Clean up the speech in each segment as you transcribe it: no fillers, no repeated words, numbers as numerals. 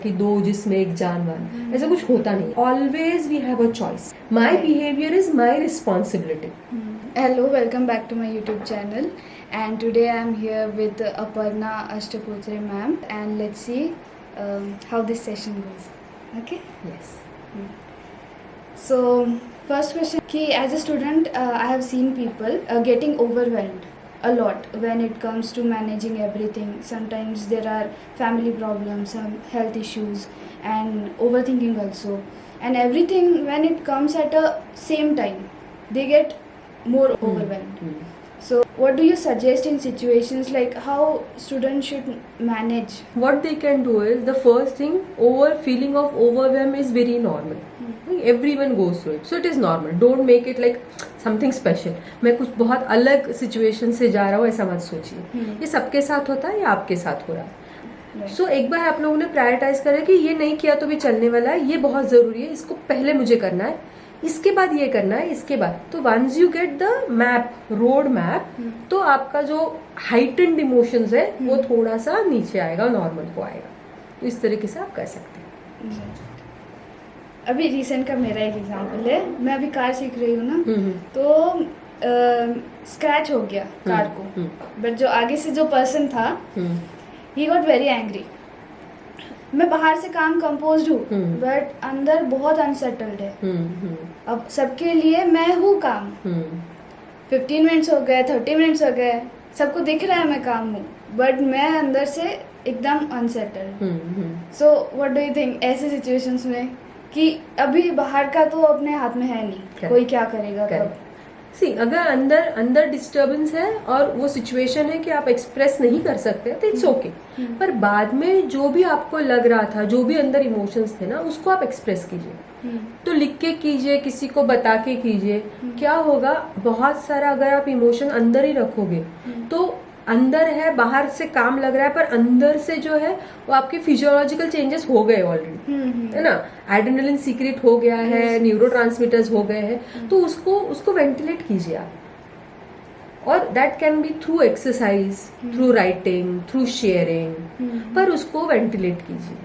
कि दो जिसमें एक जानवर, ऐसा कुछ होता नहीं. Always we have a choice. My behaviour is my responsibility. Hello, welcome back to my YouTube channel, and today I am here with Aparna Ashtapotre ma'am, and let's see how this session goes. Okay? Yes. So first question कि as a student I have seen people getting overwhelmed a lot when it comes to managing everything. Sometimes there are family problems, some health issues, and overthinking also, and everything when it comes at a same time they get more overwhelmed. So what do you suggest in situations like how students should manage? What they can do is, the first thing, feeling of overwhelm is very normal. Everyone goes through it, so it is normal. Don't make it like something special. मैं कुछ बहुत अलग situation से जा रहा हूँ ऐसा मत सोचिए. ये सबके साथ होता है, या आपके साथ हो रहा है. सो एक बार आप लोगों ने प्रायोरिटाइज करा कि ये नहीं किया तो भी चलने वाला है, ये बहुत जरूरी है, इसको पहले मुझे करना है, इसके बाद ये करना है, इसके बाद. तो once you get the map, road map, तो आपका जो हाइटेंड इमोशंस है वो थोड़ा सा नीचे आएगा, नॉर्मल को आएगा. तो इस तरीके से आप कर सकते हैं. अभी रिसेंट का मेरा एक एग्जांपल है. मैं अभी कार सीख रही हूँ ना, तो स्क्रैच हो गया कार को, बट जो आगे से जो पर्सन था ही गॉट वेरी एंग्री. मैं बाहर से काम कंपोज्ड हूँ, बट अंदर बहुत अनसेटल्ड है. अब सबके लिए मैं हूँ काम. 15 मिनट्स हो गए, 30 मिनट्स हो गए, सबको दिख रहा है मैं काम हूँ, बट मैं अंदर से एकदम unsettled. So what do you think ऐसे सिचुएशंस में कि अभी बाहर का तो अपने हाथ में है नहीं, कोई क्या करेगा तब. सी, अगर अंदर डिस्टर्बेंस है और वो सिचुएशन है कि आप एक्सप्रेस नहीं कर सकते तो इट्स ओके. पर बाद में जो भी आपको लग रहा था, जो भी अंदर इमोशंस थे ना, उसको आप एक्सप्रेस कीजिए. तो लिख के कीजिए, किसी को बता के कीजिए. क्या होगा, बहुत सारा अगर आप इमोशन अंदर ही रखोगे तो अंदर है, बाहर से काम लग रहा है, पर अंदर से जो है वो आपके फिजियोलॉजिकल चेंजेस हो गए ऑलरेडी, है ना. एड्रेनलिन सीक्रेट हो गया है, न्यूरोट्रांसमीटर्स हो गए हैं, तो उसको वेंटिलेट कीजिए आप. और that can be through exercise, through writing, through sharing, पर उसको वेंटिलेट कीजिए.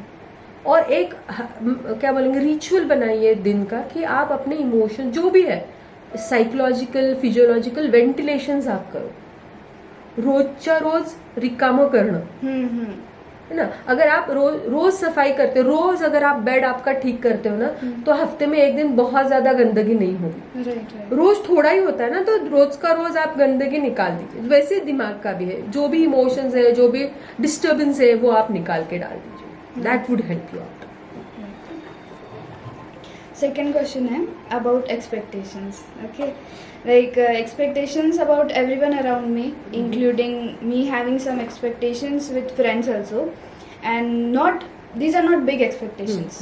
और एक क्या बोलेंगे, रिचुअल बनाइए दिन का कि आप अपने इमोशन जो भी है, साइकोलॉजिकल, फिजियोलॉजिकल वेंटिलेशंस आप करो. रोजच्या रोज रिकामं करणं, है ना. अगर आप रोज सफाई करते हो, रोज अगर आप बेड आपका ठीक करते हो ना, तो हफ्ते में एक दिन बहुत ज्यादा गंदगी नहीं होगी. रोज थोड़ा ही होता है ना, तो रोज का रोज आप गंदगी निकाल दीजिए. वैसे दिमाग का भी है, जो भी इमोशंस है, जो भी डिस्टर्बेंस है, वो आप निकाल के डाल दीजिए. That would help you out. Second question है about expectations. Okay, like expectations about everyone around me, including me having some expectations with friends also, and these are not big expectations.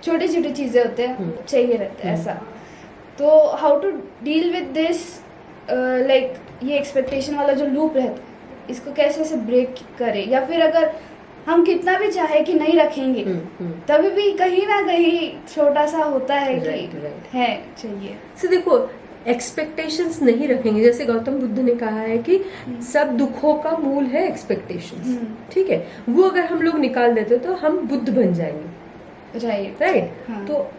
छोटी छोटी चीजें होते हैं, चाहिए रहते हैं ऐसा. तो how to deal with this, like ये expectation वाला जो loop रहता है, इसको कैसे से break करें, या फिर अगर हम कितना भी चाहे कि नहीं रखेंगे, तभी भी कहीं ना कहीं छोटा सा होता है कि है चाहिए. तो देखो, एक्सपेक्टेशंस नहीं रखेंगे. जैसे गौतम बुद्ध ने कहा है कि सब दुखों का मूल है एक्सपेक्टेशंस. ठीक है, वो अगर हम लोग निकाल देते तो हम बुद्ध बन जाएंगे. राइट. तो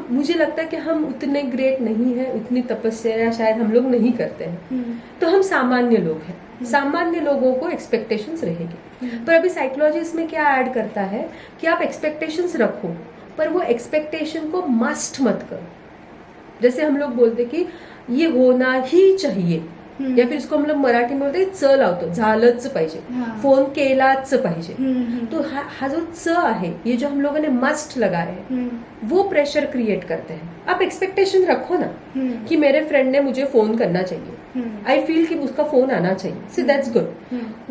मुझे लगता है कि हम उतने ग्रेट नहीं है, उतनी तपस्या शायद हम लोग नहीं करते हैं. तो हम सामान्य लोग हैं. सामान्य लोगों को एक्सपेक्टेशंस रहेगी. पर अभी साइकोलॉजी इसमें क्या ऐड करता है कि आप एक्सपेक्टेशंस रखो, पर वो एक्सपेक्टेशन को मस्ट मत करो. जैसे हम लोग बोलते कि ये होना ही चाहिए, या फिर इसको हम लोग मराठी में बोलते च लावतो, झालंच पाहिजे, फोन केलाच पाहिजे. तो हा जो च आहे, ये जो हम लोगों ने मस्ट लगाए हैं, वो प्रेशर क्रिएट करते हैं. आप एक्सपेक्टेशन रखो ना कि मेरे फ्रेंड ने मुझे फोन करना चाहिए, आई फील कि उसका फोन आना चाहिए. So that's good.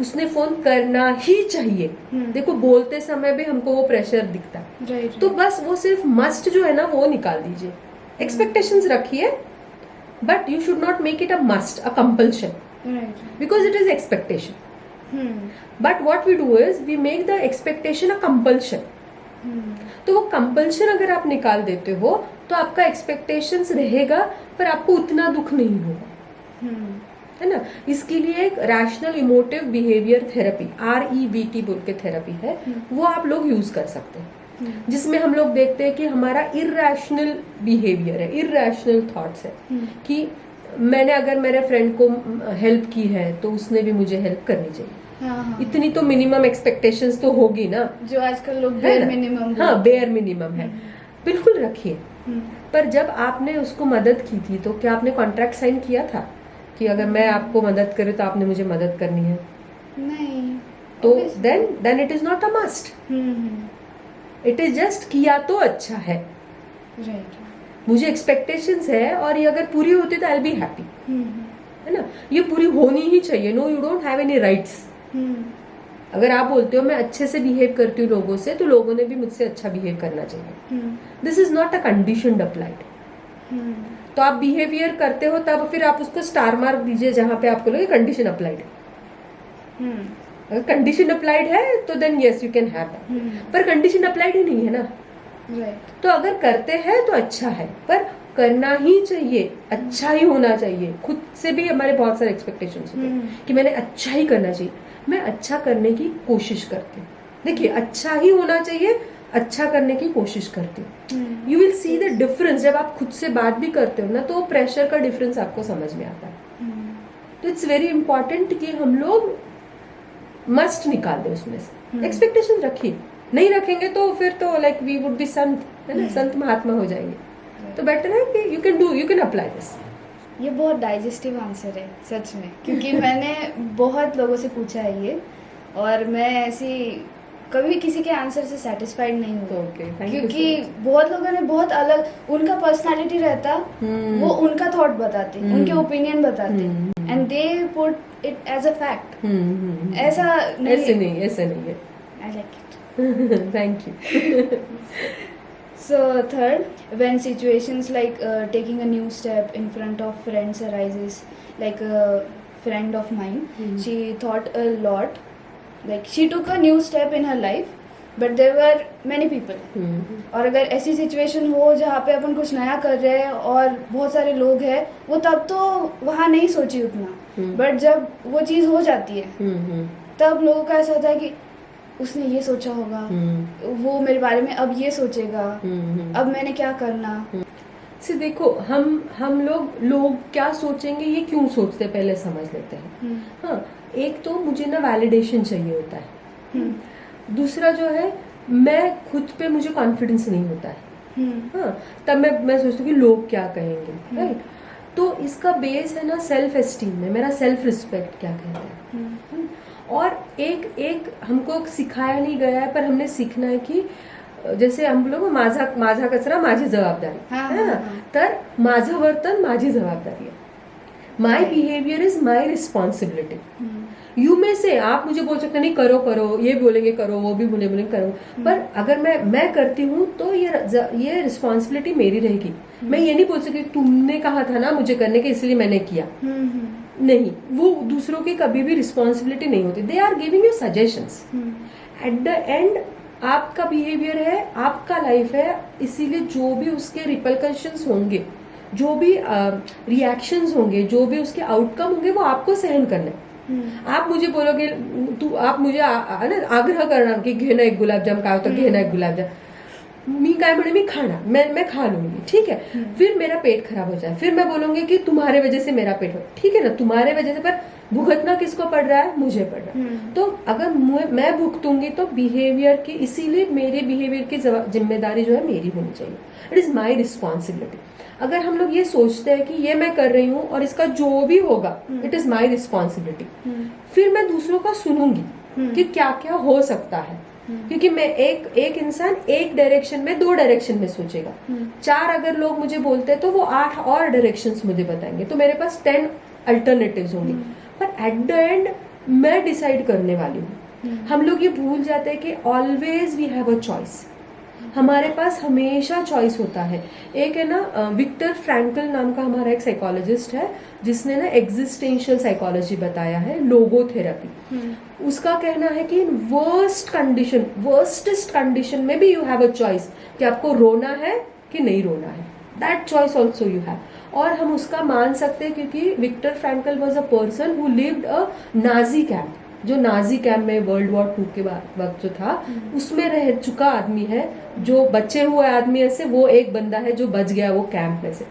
उसने फोन करना ही चाहिए. देखो, बोलते समय भी हमको वो प्रेशर दिखता है. तो बस वो सिर्फ मस्ट जो है ना, वो निकाल दीजिए. एक्सपेक्टेशंस रखिए, but you should not make it a must, a compulsion, because it is expectation. But what we do is we make the expectation a compulsion. तो वो कंपल्शन अगर आप निकाल देते हो तो आपका एक्सपेक्टेशंस रहेगा, पर आपको उतना दुख नहीं होगा. है ना. इसके लिए एक rational emotive behaviour therapy, REBT बोल के थेरेपी है, वो आप लोग यूज कर सकते हैं. जिसमें हम लोग देखते हैं कि हमारा इर्रेशनल बिहेवियर है, इर्रेशनल थॉट्स है कि मैंने अगर मेरे फ्रेंड को हेल्प की है तो उसने भी मुझे हेल्प करनी चाहिए। हाँ। इतनी तो मिनिमम एक्सपेक्टेशंस तो होगी ना, जो आजकल लोग बेयर मिनिमम, हाँ बेयर मिनिमम है, बिल्कुल रखिए। पर जब आपने उसको मदद की थी तो क्या आपने कॉन्ट्रैक्ट साइन किया था कि अगर मैं आपको मदद करूँ तो आपने मुझे मदद करनी है? नहीं। तो then it is not a must, it is just किया तो अच्छा है। राइट। मुझे एक्सपेक्टेशंस है और ये अगर पूरी होती तो आई बी हैप्पी, है ना, ये पूरी होनी ही चाहिए। No you don't have any rights. अगर आप बोलते हो मैं अच्छे से बिहेव करती हूँ लोगों से तो लोगों ने भी मुझसे अच्छा बिहेव करना चाहिए। This is not a condition applied. तो आप बिहेवियर करते हो तब फिर आप उसको स्टार मार्क दीजिए जहां पे आपको लगे कंडीशन अप्लाइड है। अगर कंडीशन अप्लाइड है तो then yes you can have that, पर कंडीशन अप्लाइड ही नहीं है ना। राइट। तो अगर करते हैं तो अच्छा है, पर करना ही चाहिए, अच्छा ही होना चाहिए। खुद से भी हमारे बहुत सारे एक्सपेक्टेशंस होते हैं कि मैंने अच्छा ही करना चाहिए। मैं अच्छा करने की कोशिश करती हूँ, देखिए अच्छा ही होना चाहिए, अच्छा करने की कोशिश करती हूँ। You will see the difference. जब आप खुद से बात भी करते हो ना तो प्रेशर का डिफरेंस आपको समझ में आता है। तो इट्स वेरी इंपॉर्टेंट कि हम लोग मस्ट निकाल दें उसमें से। एक्सपेक्टेशन रखिए, नहीं रखेंगे तो फिर तो लाइक वी वुड बी संत, है ना, संत महात्मा हो जाएंगे। तो बेटर है कि यू कैन अप्लाई दिस। ये बहुत डाइजेस्टिव आंसर है सच में, क्योंकि मैंने बहुत लोगों से पूछा है ये, और मैं ऐसी कभी किसी के आंसर से सेटिस्फाइड नहीं हूँ। Okay, क्योंकि बहुत लोगों ने बहुत अलग, उनका पर्सनालिटी रहता, वो उनका थॉट बताते, उनके ओपिनियन बताते, and they put it as a fact. ऐसा नहीं, ऐसे नहीं है। I like it. Thank you. So third, when situations like taking a new step in front of friends arises, like a friend of mine, she thought a lot, like she took a new step in her life, but there were many people. और अगर ऐसी situation हो जहाँ पे अपन कुछ नया कर रहे हैं और बहुत सारे लोग हैं, वो तब तो वहाँ नहीं सोची उतना, बट जब वो चीज़ हो जाती है तब लोगों का ऐसा होता है कि उसने ये सोचा होगा, वो मेरे बारे में अब ये सोचेगा, अब मैंने क्या करना। से देखो, हम लोग क्या सोचेंगे ये क्यों सोचते हैं पहले समझ लेते हैं। हाँ, एक तो मुझे ना वैलिडेशन चाहिए होता है। दूसरा जो है, मैं खुद पे मुझे कॉन्फिडेंस नहीं होता है। हाँ, तब मैं सोचती हूँ कि लोग क्या कहेंगे, राइट। तो इसका बेस है ना सेल्फ एस्टीम में, मेरा सेल्फ रिस्पेक्ट क्या कहता है। और एक हमको सिखाया नहीं गया है, पर हमने सीखना है कि जैसे हम लोग माझा कचरा माझी जबाबदारी, है ना, तर माझं वर्तन माझी जबाबदारी है। माई behaviour is my responsibility. You में से आप मुझे बोल सकते नहीं करो, ये बोलेंगे करो, वो भी बोलेंगे करो, पर अगर मैं करती हूँ तो ये रिस्पॉन्सिबिलिटी मेरी रहेगी। मैं ये नहीं बोल सकती तुमने कहा था ना मुझे करने के इसलिए मैंने किया। नहीं, वो दूसरों की कभी भी रिस्पॉन्सिबिलिटी नहीं होती। They are giving you suggestions. At the end आपका बिहेवियर है, आपका लाइफ है, इसीलिए जो भी उसके रिपरकशंस होंगे, जो भी रिएक्शंस होंगे, जो भी उसके आउटकम होंगे, वो आपको सहन करना है। आप मुझे बोलोगे, आप मुझे आग्रह करना कि घे ना एक गुलाबजाम, का तो घे ना एक गुलाबजाम, मी काय म्हणे मी खाना, मैं खा लूंगी, ठीक है। फिर मेरा पेट खराब हो जाए, फिर मैं बोलूंगी कि तुम्हारे वजह से मेरा पेट हो, ठीक है ना, तुम्हारे वजह से, पर भुगतना किसको पड़ रहा है, मुझे पड़ रहा है। तो अगर मैं भुगतूंगी तो बिहेवियर की, इसीलिए मेरे बिहेवियर की जिम्मेदारी जो है मेरी होनी चाहिए। It is my responsibility. अगर हम लोग ये सोचते हैं कि ये मैं कर रही हूँ और इसका जो भी होगा इट इज माई रिस्पॉन्सिबिलिटी, फिर मैं दूसरों का सुनूंगी कि क्या क्या हो सकता है। क्योंकि मैं एक इंसान एक डायरेक्शन में, 2 डायरेक्शन में सोचेगा। 4 अगर लोग मुझे बोलते हैं तो वो 8 और डायरेक्शंस मुझे बताएंगे, तो मेरे पास 10 अल्टरनेटिव्स होंगे। पर एट द एंड मैं डिसाइड करने वाली हूँ। हम लोग ये भूल जाते हैं कि always we have a choice. हमारे पास हमेशा चॉइस होता है। एक है ना विक्टर फ्रैंकल नाम का हमारा एक साइकोलॉजिस्ट है, जिसने ना एग्जिस्टेंशियल साइकोलॉजी बताया है, लोगोथेरेपी। उसका कहना है कि वर्स्टेस्ट कंडीशन में भी यू हैव अ चॉइस कि आपको रोना है कि नहीं रोना है। That choice also you have. और हम उसका मान सकते हैं क्योंकि Victor Frankl was a person who lived a Nazi camp. जो नाजी कैंप में वर्ल्ड वॉर 2 के वक्त जो था उसमें रह चुका आदमी है, जो बचे हुए आदमी से वो एक बंदा है जो बच गया वो कैंप में से।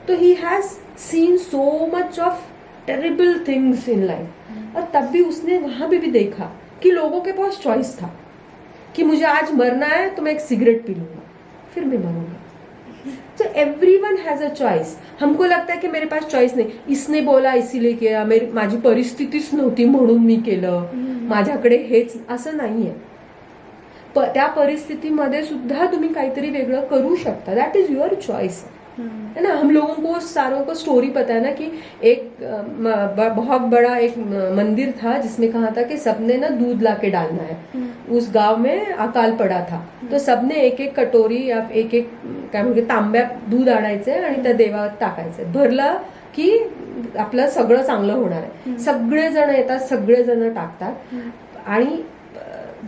तो he has seen so much of terrible things in life, और तब भी उसने वहां भी देखा कि लोगों के पास चॉइस था कि मुझे आज मरना है तो मैं एक सिगरेट पी लूंगा, फिर मैं मरूंगा। तो एवरीवन हैज अ चॉइस। हमको लगता है की मेरे पास चॉइस नाही, इसने बोला इसीलिए केला, माझी परिस्थितीच नव्हती म्हणून मी केलं, माझ्याकडे हेच, असं नाहीये। त्या परिस्थितीमध्ये सुद्धा तुम्ही काहीतरी वेगळं करू शकता, दॅट इज युअर चॉइस, है ना। हम लोगों को सारों को स्टोरी पता है ना कि एक बहुत बड़ा एक मंदिर था जिसमें कहा था कि सबने ना दूध लाके डालना है। उस गांव में अकाल पड़ा था, तो सबने एक एक कटोरी या एक एक काय म्हणजे तांब्यात दूध आणायचंय आणि त्या देवात टाकायचंय, भरलं की आपलं सगळं चांगलं होणार आहे। सगळेजण येतात, सगळेजण टाकतात, आणि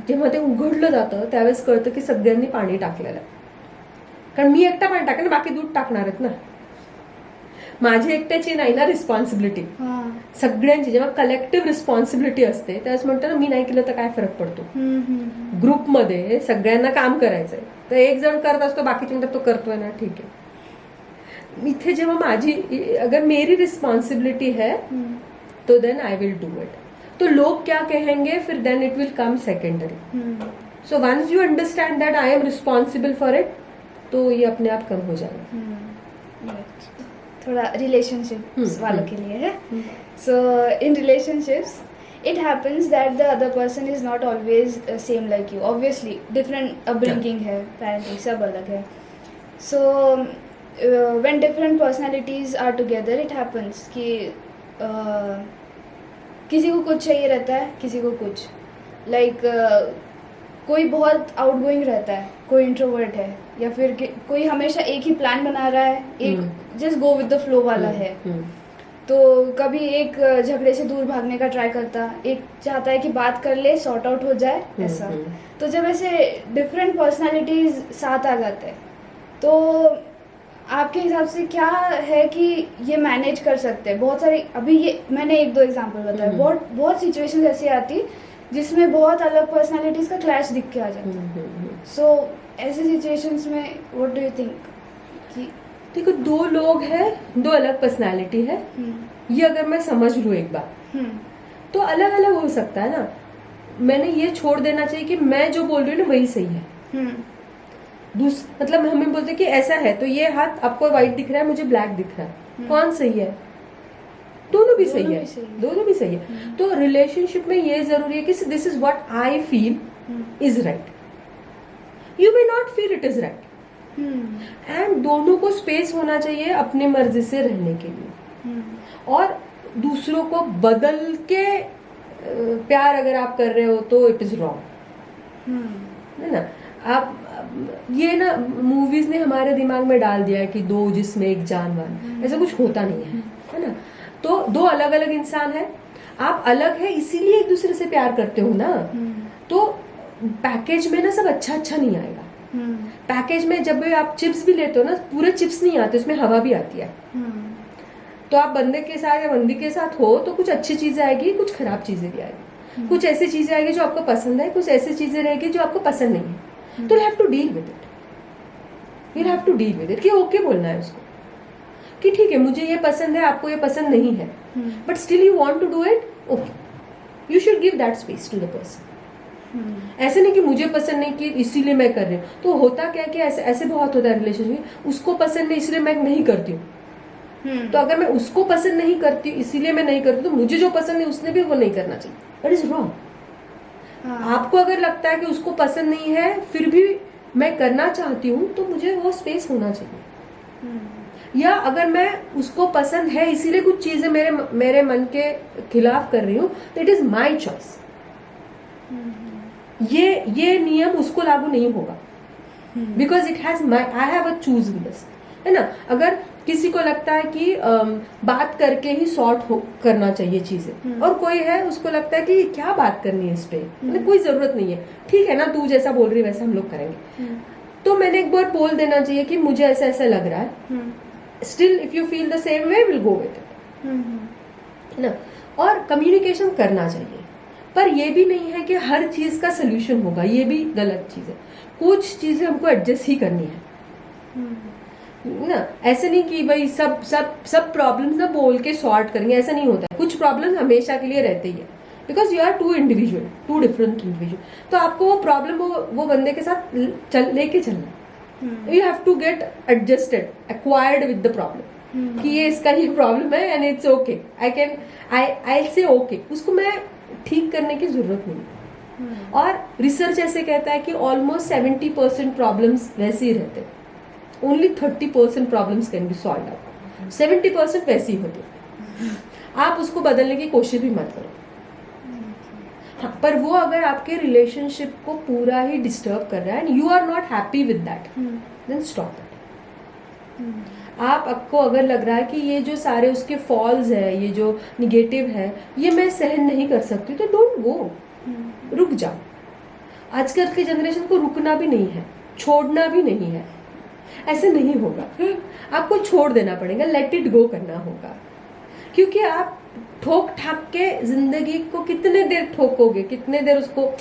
जेव्हा ते उघडलं जातं त्यावेळेस कळतं की सगळ्यांनी पाणी टाकलेलं आहे, कारण मी एकटा पाणी टाकेन, बाकी दूध टाकणार आहेत ना, माझी एकट्याची नाही ना रिस्पॉन्सिबिलिटी, सगळ्यांची। जेव्हा कलेक्टिव्ह रिस्पॉन्सिबिलिटी असते त्यावेळेस म्हणतो ना मी नाही केलं तर काय फरक पडतो, ग्रुपमध्ये सगळ्यांना काम करायचंय, तर एक जण करत असतो, बाकीचे म्हणतात तो करतोय ना, ठीक आहे। इथे जेव्हा माझी अगर मेरी रिस्पॉन्सिबिलिटी है तो then I will do it. तो लोग क्या कहेंगे फिर then it will come secondary. So once you understand that I am responsible for it, तो ये अपने आप कम हो जाएगा। थोड़ा रिलेशनशिप वालों के लिए है। So in relationships it happens that the other person is not always same like you, obviously different upbringing है, parenting सब अलग है। So when different personalities are together it happens कि किसी को कुछ चाहिए रहता है, किसी को कुछ, लाइक कोई बहुत आउटगोइंग रहता है, कोई इंट्रोवर्ट है, या फिर कोई हमेशा एक ही प्लान बना रहा है, एक just go with the flow वाला है। तो कभी एक झगड़े से दूर भागने का ट्राई करता, एक चाहता है कि बात कर ले, सॉर्ट आउट हो जाए, ऐसा। तो जब ऐसे डिफरेंट पर्सनालिटीज साथ आ जाते हैं तो आपके हिसाब से क्या है कि ये मैनेज कर सकते हैं? बहुत सारी, अभी ये मैंने 1-2 एग्जांपल बताया, बहुत सिचुएशंस ऐसी आती जिसमें बहुत अलग पर्सनालिटीज का क्लैश दिख के आ जाता है। सो ऐसे सिचुएशंस में व्हाट डू यू थिंक कि देखो, 2 लोग हैं, 2 अलग पर्सनालिटी है, ये अगर मैं समझ लूं एक बार तो अलग अलग हो सकता है ना। मैंने ये छोड़ देना चाहिए कि मैं जो बोल रही हूँ ना वही सही है। मतलब हमें बोलते कि ऐसा है तो ये हाथ आपको व्हाइट दिख रहा है, मुझे ब्लैक दिख रहा है, कौन सही है? दोनों भी सही है, दोनों भी सही है। तो रिलेशनशिप में ये जरूरी है कि this is what I feel is right, you may not feel it is right, and दोनों को स्पेस होना चाहिए अपनी मर्जी से रहने के लिए। और दूसरों को बदल के प्यार अगर आप कर रहे हो तो इट इज रॉन्ग, है ना। आप ये ना मूवीज ने हमारे दिमाग में डाल दिया है कि 2 जिस्म एक जानवर, ऐसा कुछ होता नहीं है ना। तो 2 अलग अलग इंसान है, आप अलग है इसीलिए एक दूसरे से प्यार करते हो ना। तो पैकेज में ना सब अच्छा अच्छा नहीं आएगा। पैकेज में जब आप चिप्स भी लेते हो ना, पूरे चिप्स नहीं आते, उसमें हवा भी आती है। तो आप बंदे के साथ या बंदी के साथ हो तो कुछ अच्छी चीजें आएगी, कुछ खराब चीजें भी आएगी, कुछ ऐसी चीजें आएगी जो आपको पसंद है, कुछ ऐसी चीजें रहेगी जो आपको पसंद नहीं है। तो you have to deal with it, you have to deal with it, कि ओके बोलना है उसको कि ठीक है मुझे ये पसंद है, आपको ये पसंद नहीं है, but still you want to do it, okay, you should give that space to the person. ऐसे नहीं कि मुझे पसंद नहीं कि इसीलिए मैं कर रही हूँ। तो होता क्या है कि ऐसे बहुत होता है रिलेशनशिप, उसको पसंद नहीं इसलिए मैं नहीं करती हूँ। तो अगर मैं उसको पसंद नहीं करती इसीलिए मैं नहीं करती, तो मुझे जो पसंद है उसने भी वो नहीं करना चाहिए, दैट इज रॉन्ग। आपको अगर लगता है कि उसको पसंद नहीं है फिर भी मैं करना चाहती हूँ तो मुझे वो स्पेस होना चाहिए। या अगर मैं उसको पसंद है इसीलिए कुछ चीजें मेरे मन के खिलाफ कर रही हूँ, तो इट इज माई चॉइस। ये नियम उसको लागू नहीं होगा, because it has my, I have a choose in this, है ना। अगर किसी को लगता है कि बात करके ही सॉर्ट करना चाहिए चीजें, और कोई है उसको लगता है कि क्या बात करनी है इस पे, मतलब कोई जरूरत नहीं है, ठीक है ना, तू जैसा बोल रही है वैसा हम लोग करेंगे। तो मैंने एक बार बोल देना चाहिए कि मुझे ऐसा ऐसा लग रहा है, still if you feel the same way will go with it, है ना। और कम्युनिकेशन करना चाहिए। पर ये भी नहीं है कि हर चीज का सोल्यूशन होगा, ये भी गलत चीज है। कुछ चीजें हमको एडजस्ट ही करनी है ना, ऐसे नहीं कि भाई सब सब सब प्रॉब्लम्स ना बोल के सॉर्ट करेंगे, ऐसा नहीं होता है। कुछ प्रॉब्लम हमेशा के लिए रहते ही है, because you are two individual, two different individual. तो आपको वो प्रॉब्लम वो बंदे के साथ लेके चलना, you have to get adjusted, acquired with the problem, कि ये इसका ही प्रॉब्लम है and it's okay, I say okay, उसको मैं ठीक करने की जरूरत नहीं। और रिसर्च ऐसे कहता है कि ऑलमोस्ट 70% प्रॉब्लम्स वैसे ही रहते हैं, only 30% problems can be solve out, 70% वैसे ही होते। आप उसको बदलने की कोशिश भी मत करो। हाँ, पर वो अगर आपके रिलेशनशिप को पूरा ही डिस्टर्ब कर रहा है and you are not happy with that, then stop it. आपको अगर लग रहा है कि ये जो सारे उसके फॉल्स है, ये जो निगेटिव है, ये मैं सहन नहीं कर सकती, तो डोंट गो, रुक जाओ। आजकल की जनरेशन को रुकना भी नहीं है, छोड़ना भी नहीं है, ऐसे नहीं होगा। आपको छोड़ देना पड़ेगा, लेट इट गो करना होगा, क्योंकि आप ठोक ठाक के जिंदगी को कितने देर ठोकोगे, कितने देर उसको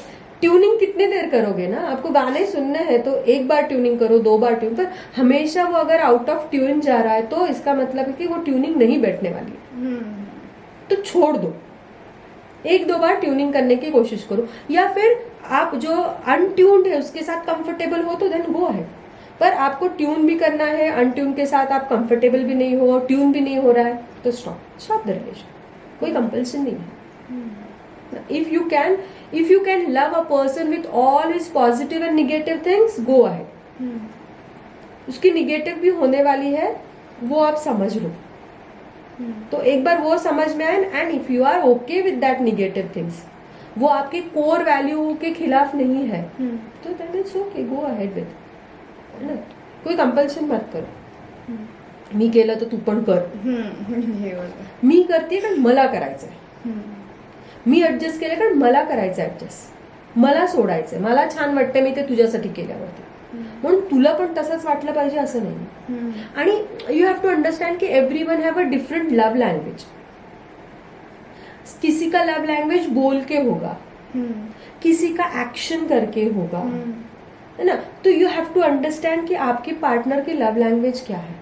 ट्यूनिंग कितने देर करोगे ना। आपको गाने सुनने हैं तो एक बार ट्यूनिंग करो, 2 बार ट्यूनिंग, पर हमेशा वो अगर आउट ऑफ ट्यून जा रहा है तो इसका मतलब है कि वो ट्यूनिंग नहीं बैठने वाली, तो छोड़ दो। 1-2 बार ट्यूनिंग करने की कोशिश करो, या फिर आप जो अनट्यून्ड है उसके साथ कंफर्टेबल हो तो देन गो है। पर आपको ट्यून भी करना है, अनट्यून के साथ आप कंफर्टेबल भी नहीं हो, ट्यून भी नहीं हो रहा है, तो स्टॉप द रिलेशन। कोई कंपल्सन नहीं है। if you can love a person with all his positive and negative things, go ahead। उसकी निगेटिव भी होने वाली है, वो आप समझ लो। तो एक बार वो समझ में आए, and if you are okay with that negative things, वो आपके कोर वैल्यू के खिलाफ नहीं है, तो then it's okay, go ahead with, है ना। कोई कंपल्शन मत करो। मी केलं तर तू पण कर, मी करते कारण मला करायचंय, मी ऍडजस्ट केलं कारण मला करायचं ऍडजस्ट, मला सोडायचंय, मला छान वाटतं मी ते तुझ्यासाठी केल्यावरती, म्हणून तुला पण तसंच वाटलं पाहिजे असं नाही। आणि यू हैव टू अंडरस्टैंड कि everyone have a different love language. किसी का लव लैंग्वेज बोल के होगा, किसी का एक्शन करके होगा, है ना। तो यू हैव टू अंडरस्टैंड कि आपके पार्टनर की लव लैंग्वेज क्या है।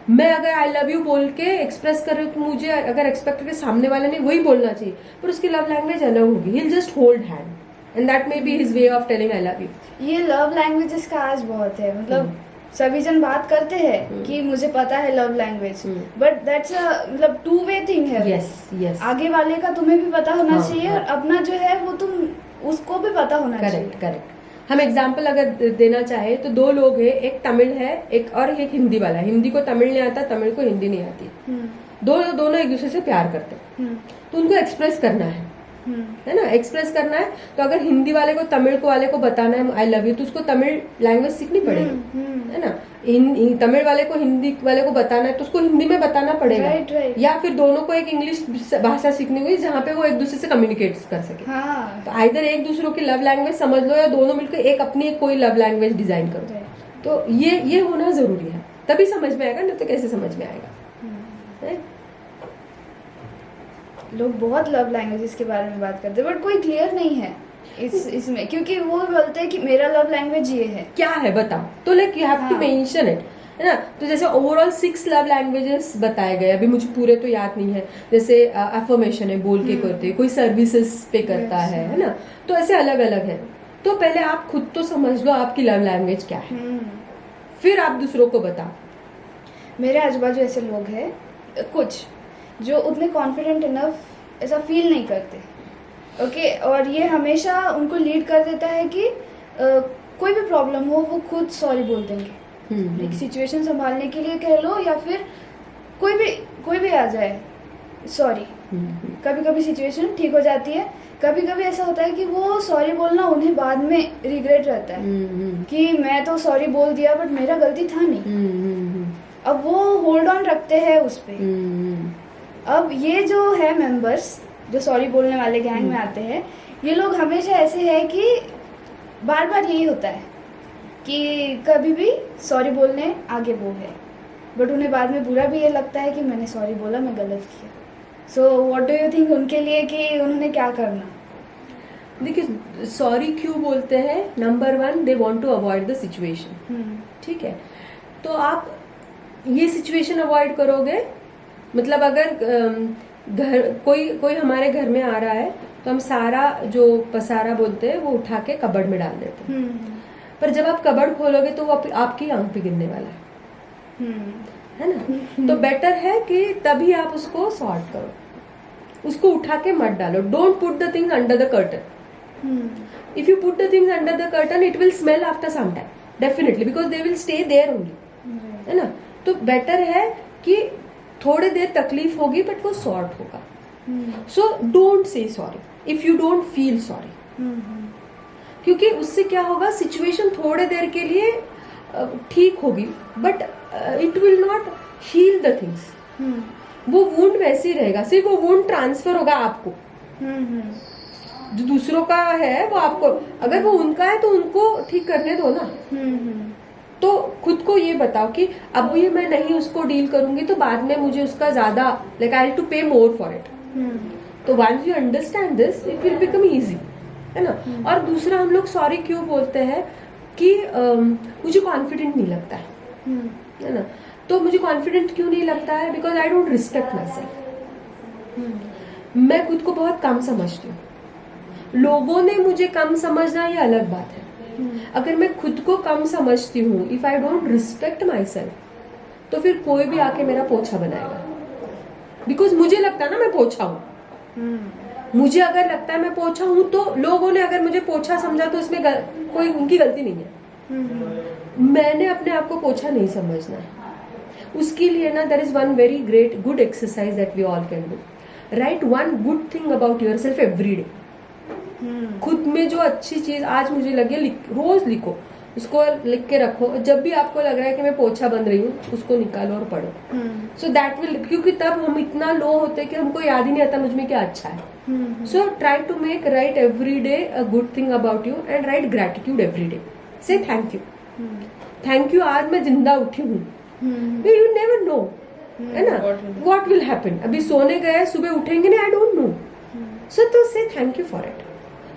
मैं अगर आई लव यू बोल के एक्सप्रेस कर रही हूँ तो मुझे अगर एक्सपेक्ट करके सामने वाले ने वही बोलना चाहिए, पर उसकी लव लैंग्वेज अलग होगी। He will just hold hand and that may be his way of telling I love you. ये लव लैंग्वेजेस का आज बहुत है, मतलब सभी जन बात करते हैं कि मुझे पता है love language, but that's a मतलब 2 वे थिंग है। यस आगे वाले का तुम्हें भी पता होना चाहिए, और अपना जो है वो तुम उसको भी पता होना चाहिए। करेक्ट। हम एग्जाम्पल अगर देना चाहे तो 2 लोग हैं, एक तमिल है एक और एक हिंदी वाला। हिंदी को तमिल नहीं आता, तमिल को हिंदी नहीं आती, दोनों एक दूसरे से प्यार करते हैं, तो उनको एक्सप्रेस करना है ना, एक्सप्रेस करना है। तो अगर हिंदी वाले को तमिल को वाले को बताना है आई लव यू, तो उसको तमिल लैंग्वेज सीखनी पड़ेगी, है ना। तमिल वाले को हिंदी वाले को बताना है तो उसको हिंदी में बताना पड़ेगा, right. या फिर दोनों को एक इंग्लिश भाषा सीखनी होगी जहाँ पे वो एक दूसरे से कम्युनिकेट कर सके। तो आइदर एक दूसरों की लव लैंग्वेज समझ लो, या दोनों मिलकर एक अपनी कोई लव लैंग्वेज डिजाइन करो। तो ये होना जरूरी है, तभी समझ में आएगा, नहीं तो कैसे समझ में आएगा। लोग बहुत लव लैंग्वेजेस के बारे में बात करते हैं, बट कोई क्लियर नहीं है इसमें, क्योंकि वो बोलते हैं कि मेरा लव लैंग्वेज ये है। क्या है बताओ, तो like you have to mention it, है ना। तो जैसे ओवरऑल 6 लव लैंग्वेजेस बताए गए, अभी मुझे पूरे तो याद नहीं है। जैसे अफर्मेशन है, बोल के करते, कोई सर्विसेज पे करता है ना। तो ऐसे अलग अलग है। तो पहले आप खुद तो समझ लो आपकी लव लैंग्वेज क्या है, फिर आप दूसरों को बताओ। मेरे आजू बाजू ऐसे लोग हैं कुछ जो उतने कॉन्फिडेंट इनफ ऐसा फील नहीं करते, ओके। और ये हमेशा उनको लीड कर देता है कि कोई भी प्रॉब्लम हो वो खुद सॉरी बोल देंगे। एक सिचुएशन संभालने के लिए कह लो, या फिर कोई भी आ जाए सॉरी। कभी कभी सिचुएशन ठीक हो जाती है, कभी कभी ऐसा होता है कि वो सॉरी बोलना उन्हें बाद में रिग्रेट रहता है कि मैं तो सॉरी बोल दिया बट मेरा गलती था नहीं। अब वो होल्ड ऑन रखते हैं उस पे। अब ये जो है मेंबर्स जो सॉरी बोलने वाले गैंग में आते हैं, ये लोग हमेशा ऐसे हैं कि बार बार यही होता है कि कभी भी सॉरी बोलने आगे वो है, बट उन्हें बाद में बुरा भी ये लगता है कि मैंने सॉरी बोला, मैं गलत किया। So what do you think उनके लिए कि उन्होंने क्या करना? देखिए सॉरी क्यों बोलते हैं, number 1 they want to avoid the situation, ठीक है। तो आप ये सिचुएशन अवॉइड करोगे, मतलब अगर घर कोई हमारे घर में आ रहा है तो हम सारा जो पसारा बोलते हैं वो उठा के कबर्ड में डाल देते हैं, पर जब आप कबर्ड खोलोगे तो वो आपकी आंख पे गिरने वाला है ना। तो बेटर है कि तभी आप उसको सॉर्ट करो, उसको उठा के मत डालो। Don't put the things under the curtain. If you put the things under the curtain it will smell after some time definitely, because they will stay there only, है ना। तो बेटर है कि थोड़े देर तकलीफ होगी बट वो सॉर्ट होगा। So don't say sorry if you don't feel sorry, क्योंकि उससे क्या होगा, सिचुएशन थोड़े देर के लिए ठीक होगी but it will not heal the things. वो वुंड वैसे ही रहेगा, सिर्फ वो वुंड ट्रांसफर होगा आपको। जो दूसरों का है वो आपको, अगर वो उनका है तो उनको ठीक करने दो ना। तो खुद को ये बताओ कि अब ये मैं नहीं उसको डील करूंगी तो बाद में मुझे उसका ज्यादा like I have to pay more for it. तो once you understand this it will become easy, है ना। और दूसरा हम लोग सॉरी क्यों बोलते हैं कि मुझे कॉन्फिडेंट नहीं लगता है ना। तो मुझे कॉन्फिडेंट क्यों नहीं लगता है, because I don't respect my self. मैं खुद को बहुत कम समझती हूँ, लोगों ने मुझे कम समझना ये अलग बात है। अगर मैं खुद को कम समझती हूँ, if I don't respect my self, तो फिर कोई भी आके मेरा पोछा बनाएगा, बिकॉज मुझे लगता है ना मैं पोछा हूँ। मुझे अगर लगता है मैं पोछा हूँ तो लोगों ने अगर मुझे पोछा समझा तो इसमें कोई उनकी गलती नहीं है। मैंने अपने आप को पोछा नहीं समझना है। उसके लिए ना there is one very great good exercise that we all can do. Write one good thing about yourself every day. खुद में जो अच्छी चीज आज मुझे लगे रोज लिखो, उसको लिख के रखो। जब भी आपको लग रहा है कि मैं पोछा बन रही हूँ, उसको निकालो और पढ़ो। सो दैट विल, क्योंकि तब हम इतना लो होते हैं कि हमको याद ही नहीं आता मुझ में क्या अच्छा है। So try to make write every day a good thing about you and write gratitude every day. Say thank you, thank you आज मैं जिंदा उठी हूँ। यू नेवर नो, है ना, व्हाट विल हैपन। अभी सोने गए, सुबह उठेंगे नहीं, आई डोंट नो। सो तो से थैंक यू फॉर इट।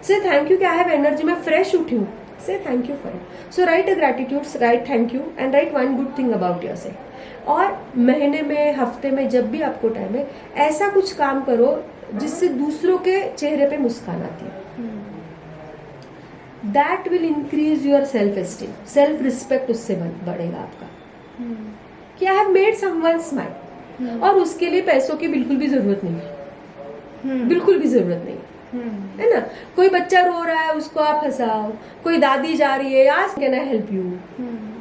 से थैंक यू कि आई हैव एनर्जी, मैं फ्रेश उठी हूँ। से thank you for it. So right a gratitude, right thank you and right one good thing about yourself. और महीने में, हफ्ते में, जब भी आपको टाइम है, ऐसा कुछ काम करो जिससे दूसरों के चेहरे पे मुस्कान आती है। That will increase your self esteem, self respect उससे बढ़ेगा आपका कि I have made someone smile. और उसके लिए पैसों की बिल्कुल भी जरूरत नहीं है, बिल्कुल भी जरूरत नहीं है ना। कोई बच्चा रो रहा है, उसको आप हंसाओ। कोई दादी जा रही है, आज कैन आई हेल्प यू,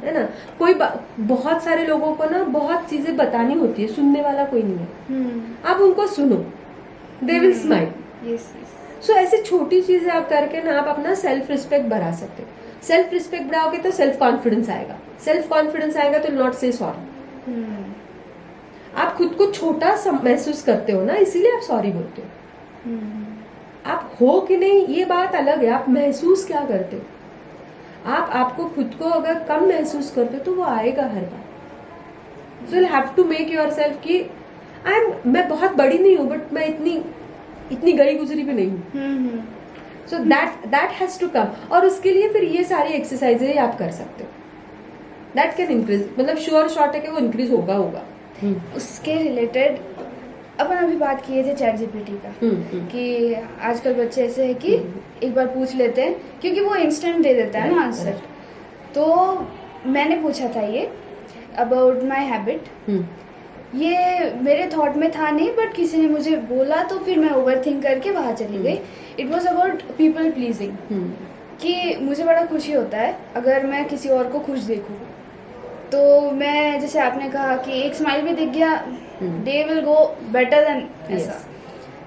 है ना। कोई बहुत सारे लोगों को ना बहुत चीजें बतानी होती है, सुनने वाला कोई नहीं है। आप उनको सुनो, दे विल स्माइल। सो ऐसे छोटी चीजें आप करके ना आप अपना सेल्फ रिस्पेक्ट बढ़ा सकते हो। सेल्फ रिस्पेक्ट बढ़ाओगे तो सेल्फ कॉन्फिडेंस आएगा, सेल्फ कॉन्फिडेंस आएगा तो नॉट से सॉरी। आप खुद को छोटा महसूस करते हो ना, इसीलिए आप सॉरी बोलते हो। आप हो कि नहीं ये बात अलग है, आप महसूस क्या करते हो। आप आपको खुद को अगर कम महसूस करते हो तो वो आएगा हर बार। So you have to make yourself कि मैं बहुत बड़ी नहीं हूँ बट मैं इतनी गई गुजरी भी नहीं हूँ। So that has to come. और उसके लिए फिर ये सारी एक्सरसाइजेज आप कर सकते हो। दैट कैन इंक्रीज, मतलब श्योर शॉर्ट है कि वो इंक्रीज होगा। उसके रिलेटेड अपन अभी बात किए थे चैट जीपीटी का, कि आजकल बच्चे ऐसे है कि एक बार पूछ लेते हैं क्योंकि वो इंस्टेंट दे देता है ना आंसर। तो मैंने पूछा था ये अबाउट माय हैबिट, ये मेरे थॉट में था नहीं बट किसी ने मुझे बोला तो फिर मैं ओवर थिंक करके वहाँ चली गई। It was about people pleasing, कि मुझे बड़ा खुशी होता है अगर मैं किसी और को खुश देखूँ। तो मैं, जैसे आपने कहा कि एक स्माइल भी दिख गया, day will go better than ऐसा।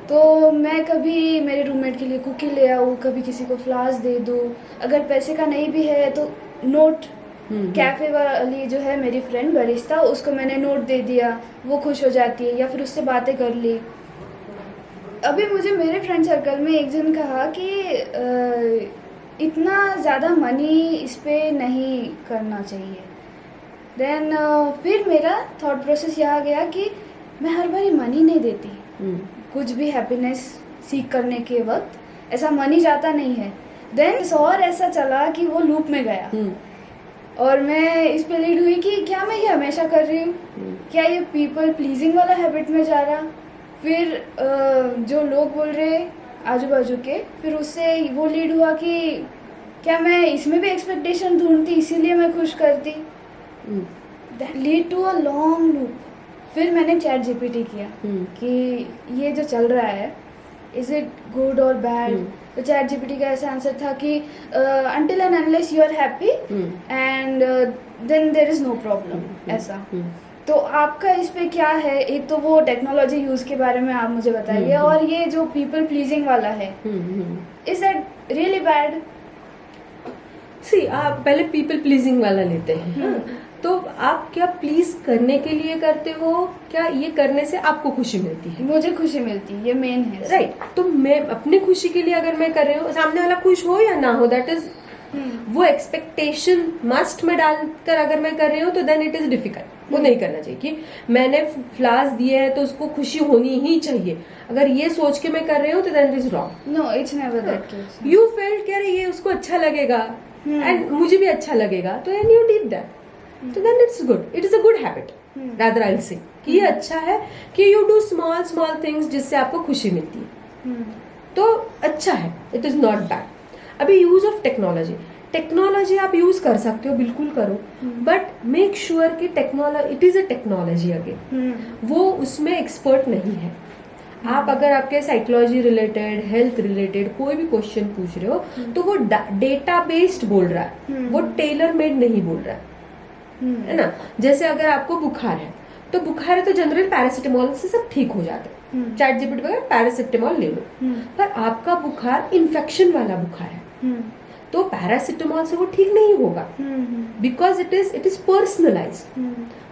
तो मैं कभी मेरे रूममेट के लिए कुकी ले आऊँ, कभी किसी को फ्लावर्स दे दूँ। अगर पैसे का नहीं भी है तो नोट, कैफे वाली जो है मेरी फ्रेंड बरिस्ता, उसको मैंने नोट दे दिया, वो खुश हो जाती है, या फिर उससे बातें कर ली। अभी मुझे मेरे फ्रेंड सर्कल में एक जन कहा कि इतना ज़्यादा मनी इस पे नहीं करना चाहिए। देन फिर मेरा थॉट प्रोसेस यहाँ गया कि मैं हर बार मनी नहीं देती। कुछ भी हैप्पीनेस सीख करने के वक्त ऐसा मनी जाता नहीं है। देन और ऐसा चला कि वो लूप में गया और मैं इस पे लीड हुई कि क्या मैं ये हमेशा कर रही हूँ, क्या ये पीपल प्लीजिंग वाला हैबिट में जा रहा। फिर जो लोग बोल रहे आजू बाजू के, फिर उससे वो लीड हुआ कि क्या मैं इसमें भी एक्सपेक्टेशन ढूंढती इसीलिए मैं खुश करती। That lead to a long loop. फिर मैंने चैट जीपीटी किया कि ये जो चल रहा है इज इट गुड और बैड। तो चैट जीपीटी का ऐसा आंसर था कि until and unless you are happy and then there is no problem ऐसा। तो आपका इस पे क्या है? एक तो वो टेक्नोलॉजी यूज के बारे में आप मुझे बताइए, और ये जो पीपल प्लीजिंग वाला है, इज दैट रियली बैड? सी आप पहले पीपल प्लीजिंग वाला लेते हैं। तो आप क्या प्लीज करने के लिए करते हो, क्या ये करने से आपको खुशी मिलती है? मुझे खुशी मिलती है, ये मेन है। राइट। तो मैं अपनी खुशी के लिए अगर मैं कर रही हूँ, सामने वाला खुश हो या ना हो, दैट इज वो एक्सपेक्टेशन मस्ट में डालकर अगर मैं कर रही हूँ तो देन इट इज डिफिकल्ट। वो नहीं करना चाहिए कि मैंने फ्लावर्स दिए हैं तो उसको खुशी होनी ही चाहिए। अगर ये सोच के मैं कर रही हूँ तो then it is wrong. No, it's never that case. You felt क्या ये उसको अच्छा लगेगा एंड मुझे भी अच्छा लगेगा, तो एंड यू डिड दैट, तो then it's good, it is a good habit. Rather I will say कि ये अच्छा है कि you do small small things जिससे आपको खुशी मिलती है, तो अच्छा है, इट इज नॉट बैड। अभी यूज ऑफ टेक्नोलॉजी आप यूज कर सकते हो, बिल्कुल करो, बट मेक श्योर कि technology it is a technology again, वो उसमें एक्सपर्ट नहीं है। आप अगर आपके साइकोलॉजी रिलेटेड, हेल्थ रिलेटेड कोई भी क्वेश्चन पूछ रहे हो तो वो डेटा बेस्ड बोल रहा है, वो टेलर मेड नहीं बोल रहा है ना। जैसे अगर आपको बुखार है तो जनरल पैरासिटामोल से सब ठीक हो जाता है। चैट जीपीटी वगैरह पैरासिटामोल ले लो, पर आपका बुखार इन्फेक्शन वाला बुखार है तो पैरासिटामोल से वो ठीक नहीं होगा, बिकॉज इट इज पर्सनलाइज्ड।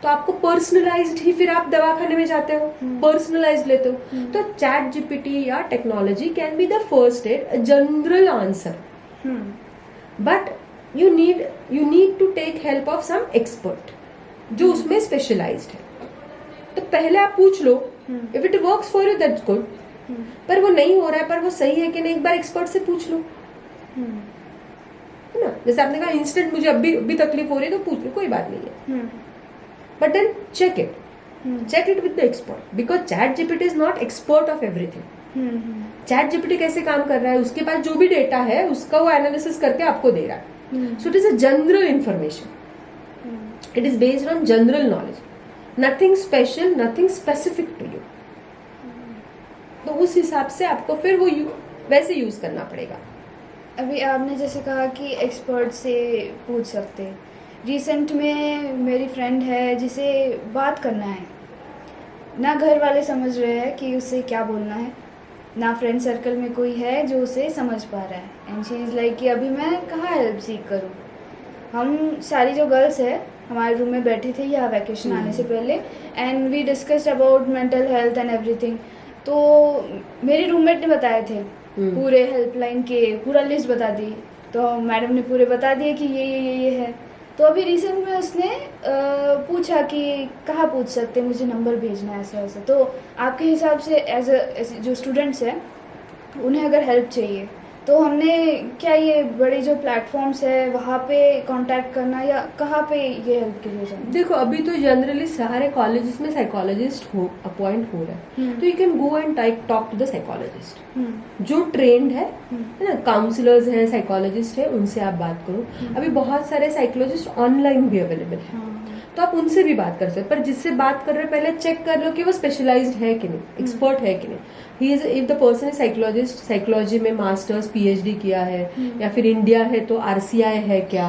तो आपको पर्सनलाइज्ड ही फिर आप दवाखाने में जाते हो, पर्सनलाइज्ड लेते हो। तो चैट जीपीटी या technology can be the first aid, a general answer, but you need to take help of some expert जो उसमें स्पेशलाइज्ड है। तो पहले आप पूछ लो, if it works for you that's good, पर वो नहीं हो रहा है, पर वो सही है कि नहीं, एक बार एक्सपर्ट से पूछ लो, है ना। जैसे आपने कहा इंस्टेंट मुझे अभी तकलीफ हो रही है तो पूछ लो, कोई बात नहीं है, but then check it with the expert, because chat GPT is not expert of everything. Chat GPT कैसे काम कर रहा है, उसके पास जो भी डेटा है उसका वो एनालिसिस करके आपको दे रहा है। So it is a general information, it is based on general knowledge, nothing special, nothing specific to you. तो उस हिसाब से आपको फिर वो वैसे यूज करना पड़ेगा। अभी आपने जैसे कहा कि एक्सपर्ट से पूछ सकते, रिसेंट में मेरी फ्रेंड है जिसे बात करना है, ना घर वाले समझ रहे हैं कि उससे क्या बोलना है, ना फ्रेंड सर्कल में कोई है जो उसे समझ पा रहा है, एंड शी इज़ लाइक कि अभी मैं कहाँ हेल्प सीख करूँ। हम सारी जो गर्ल्स है हमारे रूम में बैठी थी यहाँ वैकेशन आने से पहले, and we discussed about mental health and everything. तो मेरी रूममेट ने बताए थे पूरे हेल्पलाइन के पूरा लिस्ट बता दी, तो मैडम ने पूरे बता दिए कि ये है। तो अभी रिसेंट में उसने पूछा कि कहाँ पूछ सकते, मुझे नंबर भेजना है ऐसा। तो आपके हिसाब से एज जो स्टूडेंट्स हैं उन्हें अगर हेल्प चाहिए तो हमने क्या ये बड़े जो प्लेटफॉर्म्स है वहाँ पे कांटेक्ट करना, या कहाँ पे ये हेल्प के लिए जाना? देखो अभी तो जनरली सारे कॉलेजेस में साइकोलॉजिस्ट अपॉइंट हो रहा है, तो you can go and talk to the psychologist जो ट्रेंड है ना, काउंसलर्स हैं, साइकोलॉजिस्ट है, उनसे आप बात करो। अभी बहुत सारे साइकोलॉजिस्ट ऑनलाइन भी अवेलेबल है, तो आप उनसे भी बात कर सकते हो, पर जिससे बात कर रहे हो पहले चेक कर लो कि वो स्पेशलाइज्ड है कि नहीं, एक्सपर्ट है कि नहीं। If the person is psychologist, psychology में मास्टर्स पीएचडी किया है, या फिर इंडिया है तो आरसीआई है क्या,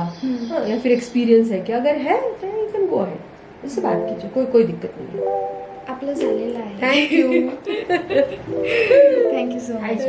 या फिर एक्सपीरियन्स है क्या, अगर है तो यू कैन गो अहेड, इससे बात कीजिए, कोई दिक्कत नहीं है। आपलं झालेलं आहे। Thank you thank you so much.